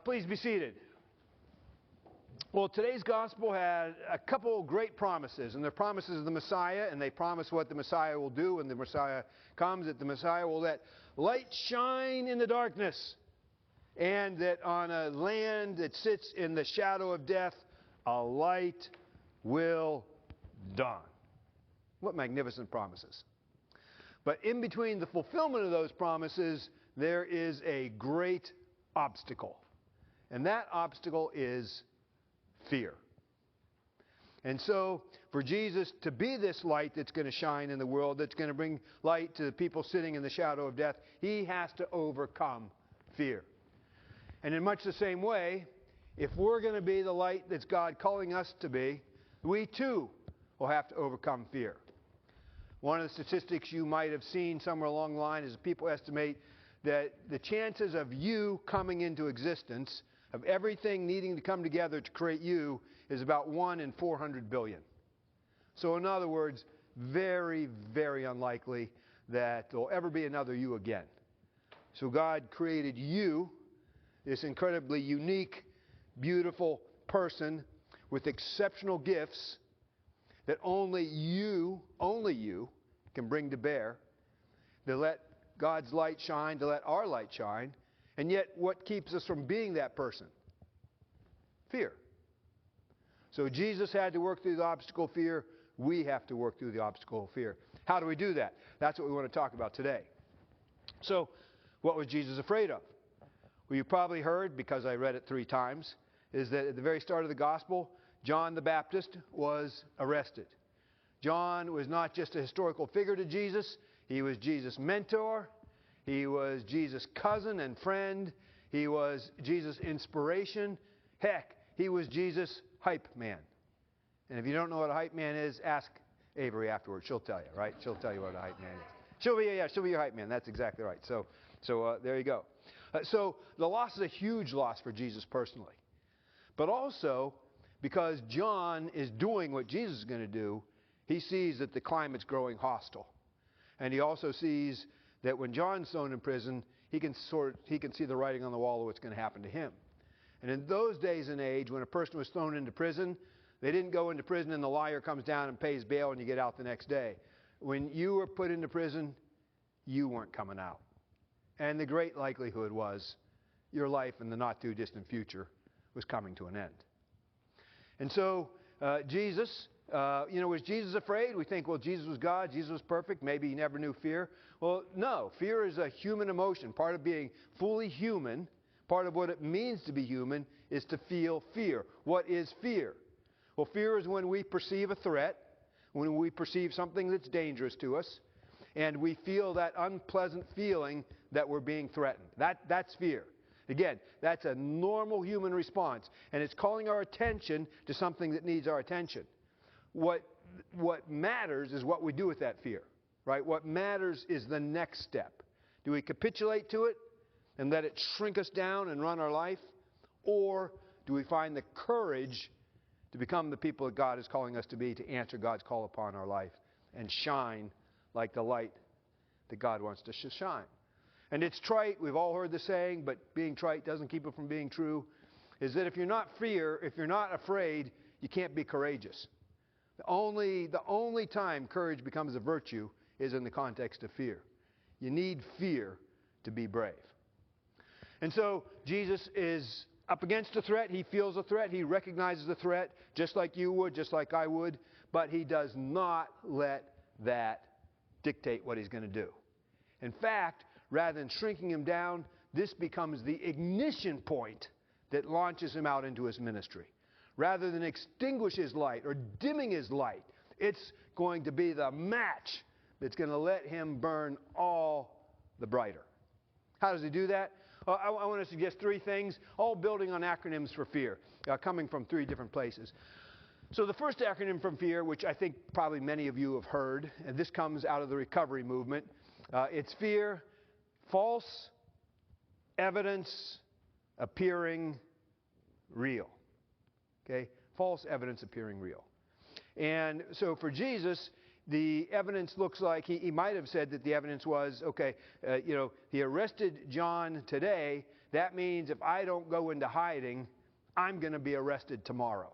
Please be seated. Well, today's gospel had a couple great promises, and they're promises of the Messiah, and they promise what the Messiah will do when the Messiah comes, that the Messiah will let light shine in the darkness, and that on a land that sits in the shadow of death, a light will dawn. What magnificent promises. But in between the fulfillment of those promises, there is a great obstacle. And that obstacle is fear. And so, for Jesus to be this light that's going to shine in the world, that's going to bring light to the people sitting in the shadow of death, he has to overcome fear. And in much the same way, if we're going to be the light that's God calling us to be, we too will have to overcome fear. One of the statistics you might have seen somewhere along the line is people estimate that the chances of you coming into existence, of everything needing to come together to create you, is about 1 in 400 billion. So in other words, very, very unlikely that there'll ever be another you again. So God created you, this incredibly unique, beautiful person with exceptional gifts that only you can bring to bear, to let God's light shine, to let our light shine. And yet, what keeps us from being that person? Fear. So Jesus had to work through the obstacle of fear. We have to work through the obstacle of fear. How do we do that? That's what we want to talk about today. So, what was Jesus afraid of? Well, you probably heard, because I read it 3 times, is that at the very start of the gospel, John the Baptist was arrested. John was not just a historical figure to Jesus. He was Jesus' mentor. He was Jesus' cousin and friend. He was Jesus' inspiration. Heck, he was Jesus' hype man. And if you don't know what a hype man is, ask Avery afterwards. She'll tell you, right? She'll tell you what a hype man is. She'll be your hype man. That's exactly right. So there you go. So the loss is a huge loss for Jesus personally. But also, because John is doing what Jesus is going to do, he sees that the climate's growing hostile. And he also sees that when John's thrown in prison, he can see the writing on the wall of what's going to happen to him. And in those days and age, when a person was thrown into prison, they didn't go into prison and the liar comes down and pays bail and you get out the next day. When you were put into prison, you weren't coming out. And the great likelihood was your life in the not too distant future was coming to an end. And so Jesus, was Jesus afraid? We think, well, Jesus was God, Jesus was perfect, maybe he never knew fear. Well, no, fear is a human emotion. Part of being fully human, part of what it means to be human, is to feel fear. What is fear? Well, fear is when we perceive a threat, when we perceive something that's dangerous to us, and we feel that unpleasant feeling that we're being threatened. That's fear. Again, that's a normal human response, and it's calling our attention to something that needs our attention. What matters is what we do with that fear, right? What matters is the next step. Do we capitulate to it and let it shrink us down and run our life? Or do we find the courage to become the people that God is calling us to be, to answer God's call upon our life and shine like the light that God wants to shine? And it's trite, we've all heard the saying, but being trite doesn't keep it from being true, is that if you're not afraid, you can't be courageous. The only time courage becomes a virtue is in the context of fear. You need fear to be brave. And so Jesus is up against a threat. He feels a threat. He recognizes the threat just like you would, just like I would. But he does not let that dictate what he's going to do. In fact, rather than shrinking him down, this becomes the ignition point that launches him out into his ministry. Rather than extinguish his light or dimming his light, it's going to be the match that's going to let him burn all the brighter. How does he do that? I want to suggest 3 things, all building on acronyms for fear, coming from 3 different places. So the first acronym from fear, which I think probably many of you have heard, and this comes out of the recovery movement, it's fear, false evidence appearing real. Okay? False evidence appearing real. And so for Jesus, the evidence looks like, he might have said that the evidence was, okay, he arrested John today that means if I don't go into hiding, I'm going to be arrested tomorrow.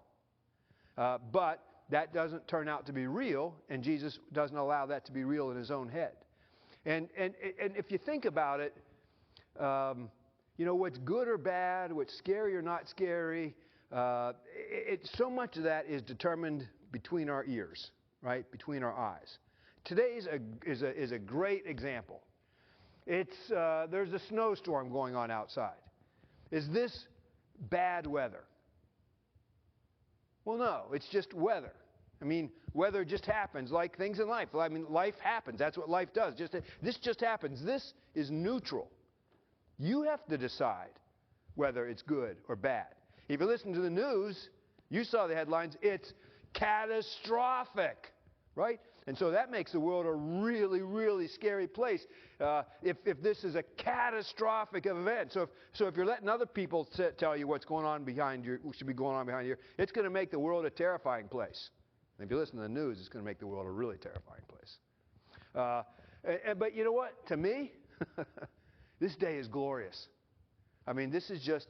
But that doesn't turn out to be real, and Jesus doesn't allow that to be real in his own head. And if you think about it, what's good or bad, what's scary or not scary, so much of that is determined between our ears, right? Between our eyes. Today is a great example. There's a snowstorm going on outside. Is this bad weather? Well, no, it's just weather. I mean, weather just happens like things in life. I mean, life happens. That's what life does. This just happens. This is neutral. You have to decide whether it's good or bad. If you listen to the news, you saw the headlines, it's catastrophic, right? And so that makes the world a really, really scary place if this is a catastrophic event. So if you're letting other people tell you what's going on behind you, what should be going on behind you, it's going to make the world a terrifying place. And if you listen to the news, it's going to make the world a really terrifying place. But you know what? To me, this day is glorious. I mean, this is just,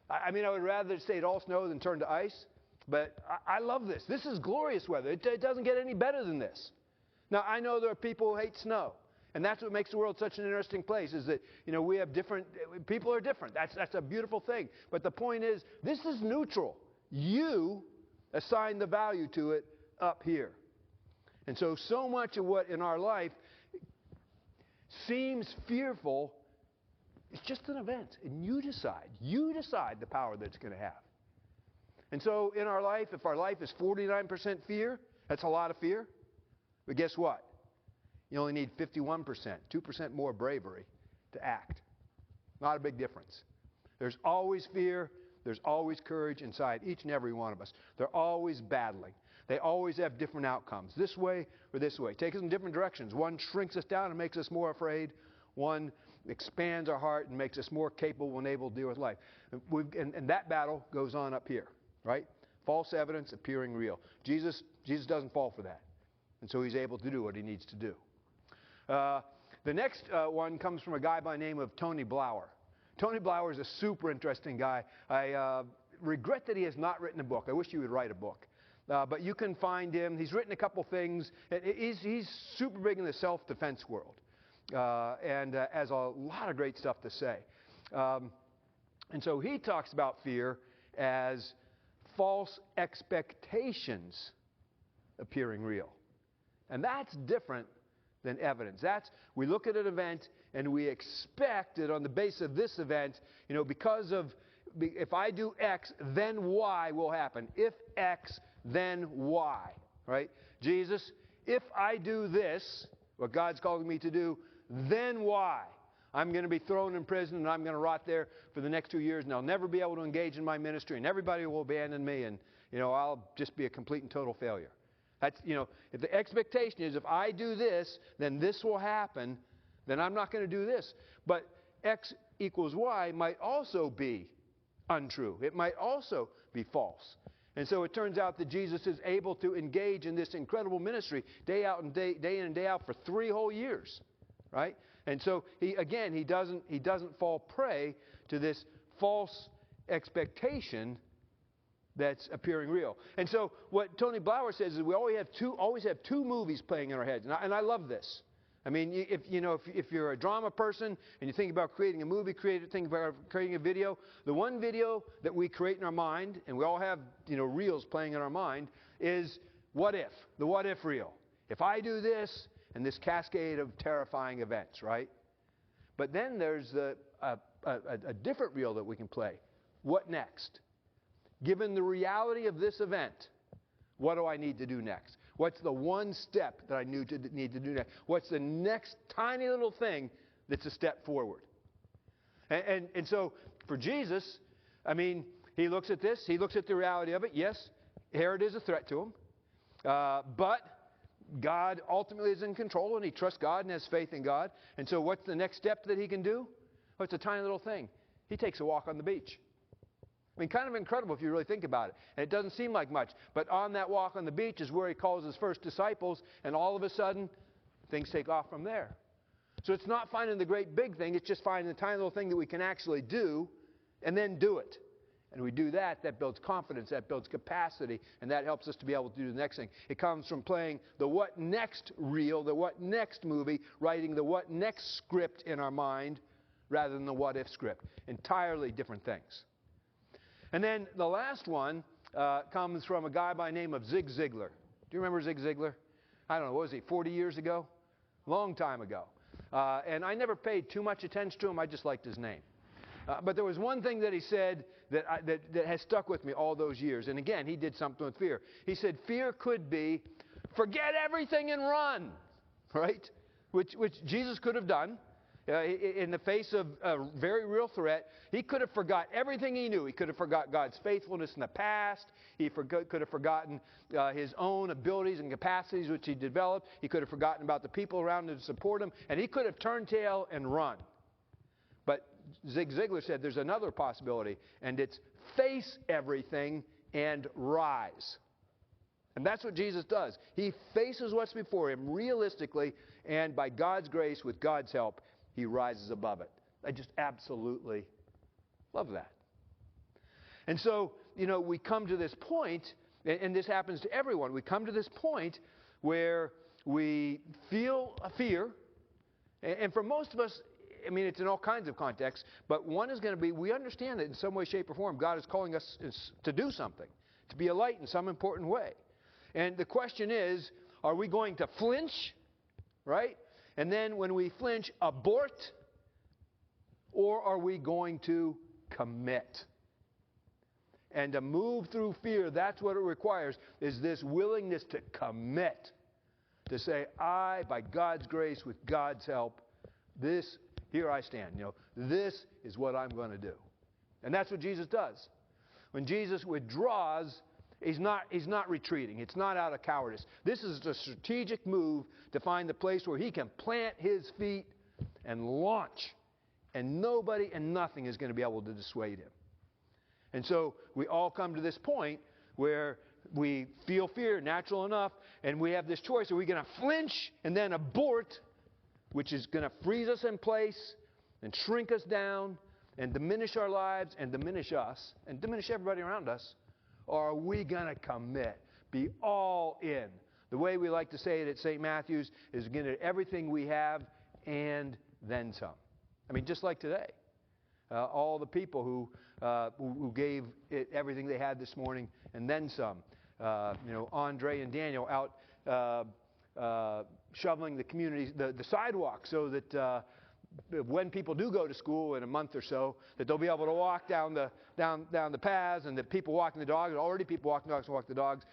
I would rather it stayed all snow than turn to ice. But I love this. This is glorious weather. It doesn't get any better than this. Now, I know there are people who hate snow. And that's what makes the world such an interesting place, is that, we have people are different. That's a beautiful thing. But the point is, this is neutral. You assign the value to it up here. And so much of what in our life seems fearful, it's just an event. And you decide the power that it's going to have. And so in our life, if our life is 49% fear, that's a lot of fear. But guess what? You only need 51%, 2% more bravery to act. Not a big difference. There's always fear. There's always courage inside each and every one of us. They're always battling. They always have different outcomes, this way or this way. Take us in different directions. One shrinks us down and makes us more afraid. One expands our heart and makes us more capable and able to deal with life. And that battle goes on up here. Right? False evidence appearing real. Jesus doesn't fall for that. And so he's able to do what he needs to do. The next one comes from a guy by the name of Tony Blauer. Tony Blauer is a super interesting guy. I regret that he has not written a book. I wish he would write a book. But you can find him. He's written a couple things. He's super big in the self-defense world. And has a lot of great stuff to say. And so he talks about fear as false expectations appearing real. And that's different than evidence. We look at an event and we expect that on the basis of this event, if I do X, then Y will happen. If X, then Y, right? Jesus, if I do this, what God's calling me to do, then Y. I'm going to be thrown in prison and I'm going to rot there for the next 2 years and I'll never be able to engage in my ministry and everybody will abandon me and, I'll just be a complete and total failure. That's, if the expectation is if I do this, then this will happen, then I'm not going to do this. But X equals Y might also be untrue. It might also be false. And so it turns out that Jesus is able to engage in this incredible ministry day out and day in and day out for 3 whole years, right? And so he doesn't fall prey to this false expectation that's appearing real. And so what Tony Blauer says is we always have two movies playing in our heads, and I love this. I mean, if you're a drama person and you think about creating a movie, think about creating a video, the one video that we create in our mind, and we all have reels playing in our mind, is what if, the what if reel. If I do this, and this cascade of terrifying events, right? But then there's a different reel that we can play. What next? Given the reality of this event, what do I need to do next? What's the one step that I need to do next? What's the next tiny little thing that's a step forward? And so for Jesus, I mean, he looks at this. He looks at the reality of it. Yes, Herod is a threat to him. But God ultimately is in control, and he trusts God and has faith in God. And so what's the next step that he can do? Well, it's a tiny little thing. He takes a walk on the beach. I mean, kind of incredible if you really think about it. And it doesn't seem like much. But on that walk on the beach is where he calls his first disciples, and all of a sudden, things take off from there. So it's not finding the great big thing. It's just finding the tiny little thing that we can actually do and then do it. And we do that, that builds confidence, that builds capacity, and that helps us to be able to do the next thing. It comes from playing the what next reel, the what next movie, writing the what next script in our mind rather than the what if script. Entirely different things. And then the last one comes from a guy by the name of Zig Ziglar. Do you remember Zig Ziglar? I don't know, what was he, 40 years ago? Long time ago. And I never paid too much attention to him, I just liked his name. But there was one thing that he said that has stuck with me all those years. And again, he did something with fear. He said, fear could be, forget everything and run, right? Which Jesus could have done. In the face of a very real threat, he could have forgot everything he knew. He could have forgot God's faithfulness in the past. He could have forgotten his own abilities and capacities which he developed. He could have forgotten about the people around him to support him. And he could have turned tail and run. But Zig Ziglar said there's another possibility, and it's face everything and rise. And that's what Jesus does. He faces what's before him realistically, and by God's grace, with God's help, he rises above it. I just absolutely love that. And so, we come to this point, and this happens to everyone. We come to this point where we feel a fear, and for most of us, it's in all kinds of contexts, but one is going to be, we understand that in some way, shape, or form, God is calling us to do something, to be a light in some important way. And the question is, are we going to flinch, right? And then when we flinch, abort, or are we going to commit? And to move through fear, that's what it requires, is this willingness to commit. To say, I, by God's grace, with God's help, here I stand. This is what I'm going to do. And that's what Jesus does. When Jesus withdraws, he's not retreating. It's not out of cowardice. This is a strategic move to find the place where he can plant his feet and launch. And nobody and nothing is going to be able to dissuade him. And so we all come to this point where we feel fear, natural enough, and we have this choice. Are we going to flinch and then abort, which is going to freeze us in place and shrink us down and diminish our lives and diminish us and diminish everybody around us? Or are we going to commit, be all in? The way we like to say it at St. Matthew's is get everything we have and then some. Just like today. All the people who gave it everything they had this morning and then some. Andre and Daniel out shoveling the community, the sidewalk, so that when people do go to school in a month or so, that they'll be able to walk down the paths, and that people walking the dogs, already people walking the dogs, walk the dogs.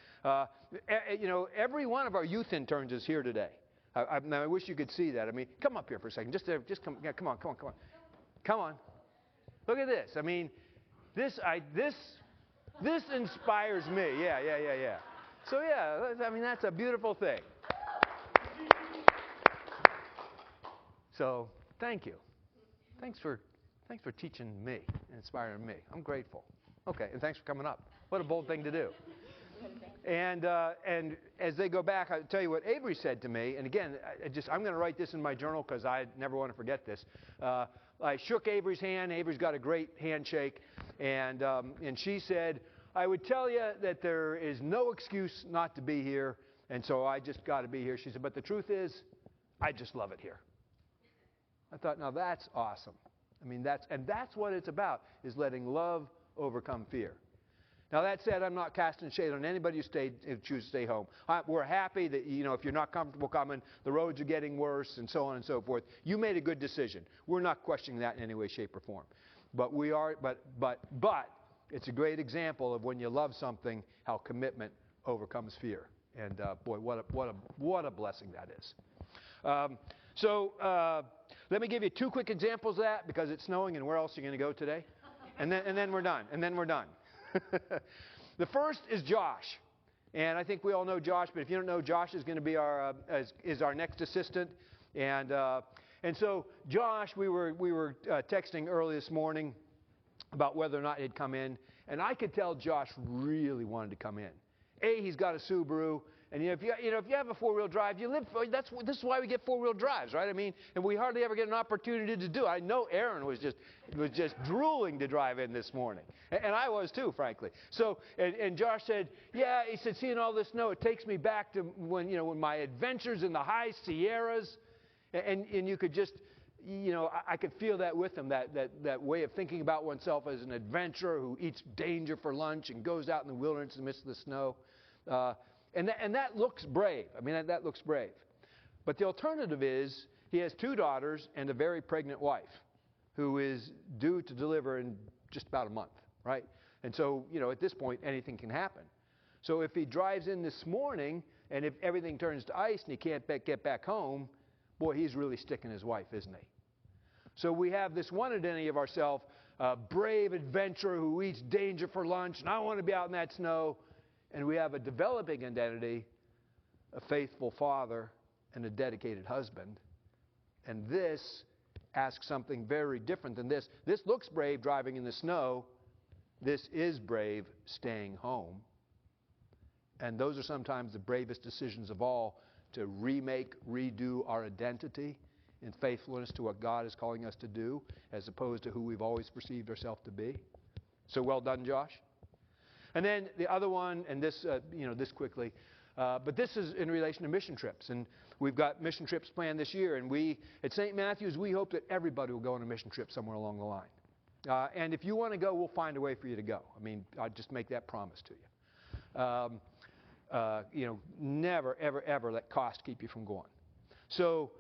Every one of our youth interns is here today. I wish you could see that. Come up here for a second. Just come. Yeah, come on. Look at this. This inspires me. Yeah. So that's a beautiful thing. So thank you. Thanks for teaching me and inspiring me. I'm grateful. Okay, and thanks for coming up. What a bold thing to do. And as they go back, I'll tell you what Avery said to me. And again, I'm going to write this in my journal because I never want to forget this. I shook Avery's hand. Avery's got a great handshake. And she said, I would tell you that there is no excuse not to be here. And so I just got to be here. She said, but the truth is, I just love it here. I thought, now that's awesome. That's what it's about, is letting love overcome fear. Now that said, I'm not casting shade on anybody who chooses to stay home. We're happy that, if you're not comfortable coming, the roads are getting worse and so on and so forth. You made a good decision. We're not questioning that in any way, shape, or form. But it's a great example of when you love something, how commitment overcomes fear. And boy, what a blessing that is. Let me give you two quick examples of that, because it's snowing, and where else are you going to go today? And then we're done. The first is Josh. And I think we all know Josh, but if you don't know, Josh is going to be our next assistant. And so Josh, we were texting early this morning about whether or not he'd come in. And I could tell Josh really wanted to come in. A, he's got a Subaru, And if you have a four-wheel drive, this is why we get four-wheel drives, right? I mean, and we hardly ever get an opportunity to do it. I know Aaron was just drooling to drive in this morning, and I was too, frankly. So, and Josh said, yeah, he said, seeing all this snow, it takes me back to when my adventures in the high Sierras, and you could just, I could feel that with him, that way of thinking about oneself as an adventurer who eats danger for lunch and goes out in the wilderness in the midst of the snow. And that looks brave. I mean, that looks brave. But the alternative is he has two daughters and a very pregnant wife who is due to deliver in just about a month, right? And so, at this point, anything can happen. So if he drives in this morning and if everything turns to ice and he can't get back home, boy, he's really sticking his wife, isn't he? So we have this one identity of ourselves, a brave adventurer who eats danger for lunch, and I want to be out in that snow. And we have a developing identity, a faithful father and a dedicated husband. And this asks something very different than this. This looks brave, driving in the snow. This is brave, staying home. And those are sometimes the bravest decisions of all, to remake, redo our identity in faithfulness to what God is calling us to do, as opposed to who we've always perceived ourselves to be. So well done, Josh. And then the other one, and this, this quickly, but this is in relation to mission trips. And we've got mission trips planned this year. And we, at St. Matthew's, we hope that everybody will go on a mission trip somewhere along the line. And if you want to go, we'll find a way for you to go. I mean, I'll just make that promise to you. Never, ever, ever let cost keep you from going. So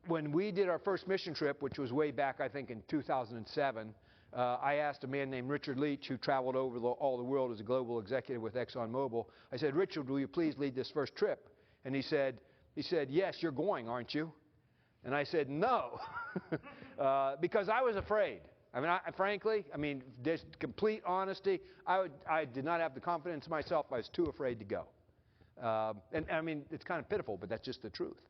when we did our first mission trip, which was way back, I think, in 2007, I asked a man named Richard Leach, who traveled over all the world as a global executive with ExxonMobil. I said, Richard, will you please lead this first trip? And he said, yes, you're going, aren't you? And I said, no, because I was afraid. I mean, frankly, just complete honesty, I did not have the confidence in myself. I was too afraid to go. And I mean, it's kind of pitiful, but that's just the truth.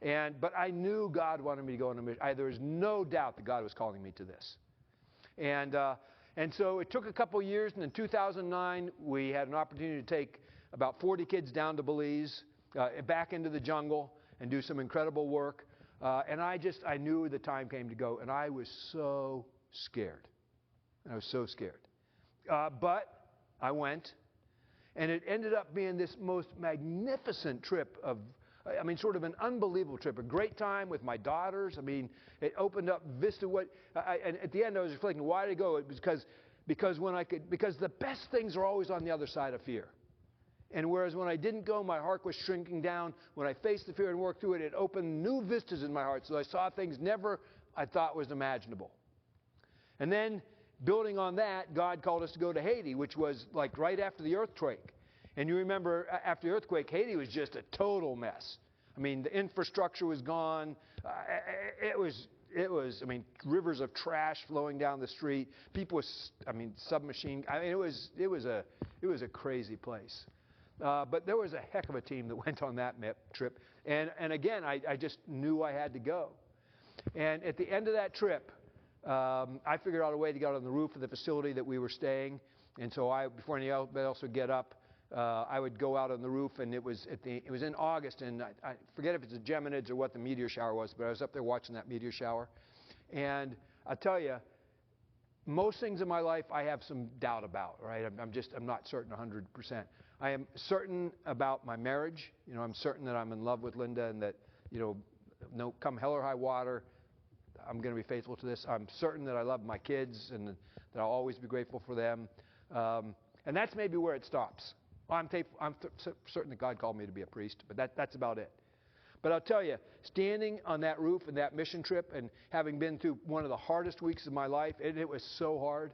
But I knew God wanted me to go on a mission. There was no doubt that God was calling me to this. And so it took a couple years, and in 2009, we had an opportunity to take about 40 kids down to Belize, back into the jungle, and do some incredible work. And I knew the time came to go, and I was so scared. But I went, and it ended up being this most magnificent trip sort of an unbelievable trip. A great time with my daughters. It opened up vista. And at the end, I was reflecting, why did I go? It was because the best things are always on the other side of fear. And whereas when I didn't go, my heart was shrinking down. When I faced the fear and worked through it, it opened new vistas in my heart. So I saw things never I thought was imaginable. And then, building on that, God called us to go to Haiti, which was like right after the earthquake. And you remember, after the earthquake, Haiti was just a total mess. The infrastructure was gone. It was, rivers of trash flowing down the street. People submachine. It was a crazy place. But there was a heck of a team that went on that trip. And again, I just knew I had to go. And at the end of that trip, I figured out a way to get on the roof of the facility that we were staying. And so before anybody else would get up, I would go out on the roof, and it was in August, and I forget if it's a Geminids or what the meteor shower was, but I was up there watching that meteor shower. And I tell you, most things in my life I have some doubt about, right? I'm not certain 100%. I am certain about my marriage. I'm certain that I'm in love with Linda, and that, no, come hell or high water, I'm going to be faithful to this. I'm certain that I love my kids, and that I'll always be grateful for them. And that's maybe where it stops. I'm certain that God called me to be a priest, but that's about it. But I'll tell you, standing on that roof and that mission trip, and having been through one of the hardest weeks of my life, and it was so hard,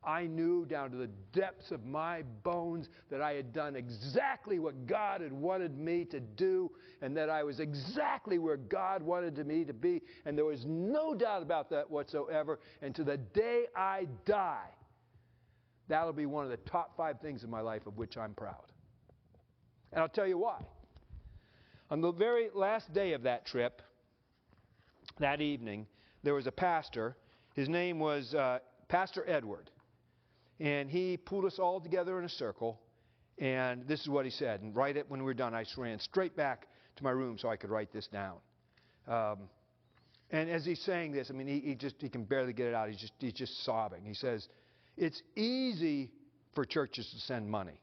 I knew down to the depths of my bones that I had done exactly what God had wanted me to do, and that I was exactly where God wanted me to be, and there was no doubt about that whatsoever. And to the day I die, that'll be one of the top 5 things in my life of which I'm proud. And I'll tell you why. On the very last day of that trip, that evening, there was a pastor. His name was Pastor Edward. And he pulled us all together in a circle, And this is what he said. And right when we were done, I ran straight back to my room so I could write this down. And as he's saying this, I mean, he can barely get it out. He's just sobbing. He says, it's easy for churches to send money.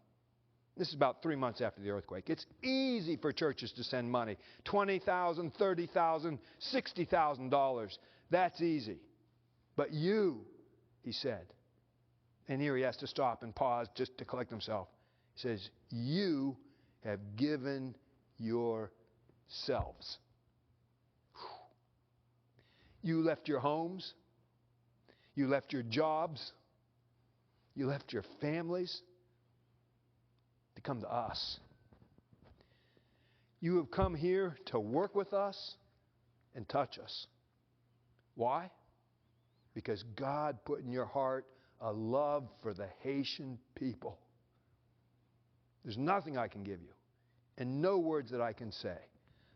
This is about 3 months after the earthquake. It's easy for churches to send money. $20,000, $30,000, $60,000. That's easy. But you, he said, and here he has to stop and pause just to collect himself. He says, you have given yourselves. You left your homes. You left your jobs. You left your families to come to us. You have come here to work with us and touch us. Why? Because God put in your heart a love for the Haitian people. There's nothing I can give you, and no words that I can say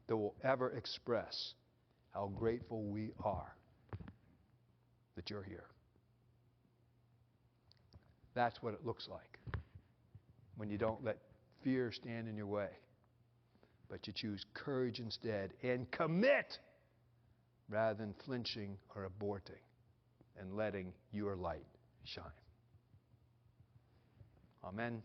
that will ever express how grateful we are that you're here. That's what it looks like when you don't let fear stand in your way, but you choose courage instead and commit rather than flinching or aborting and letting your light shine. Amen.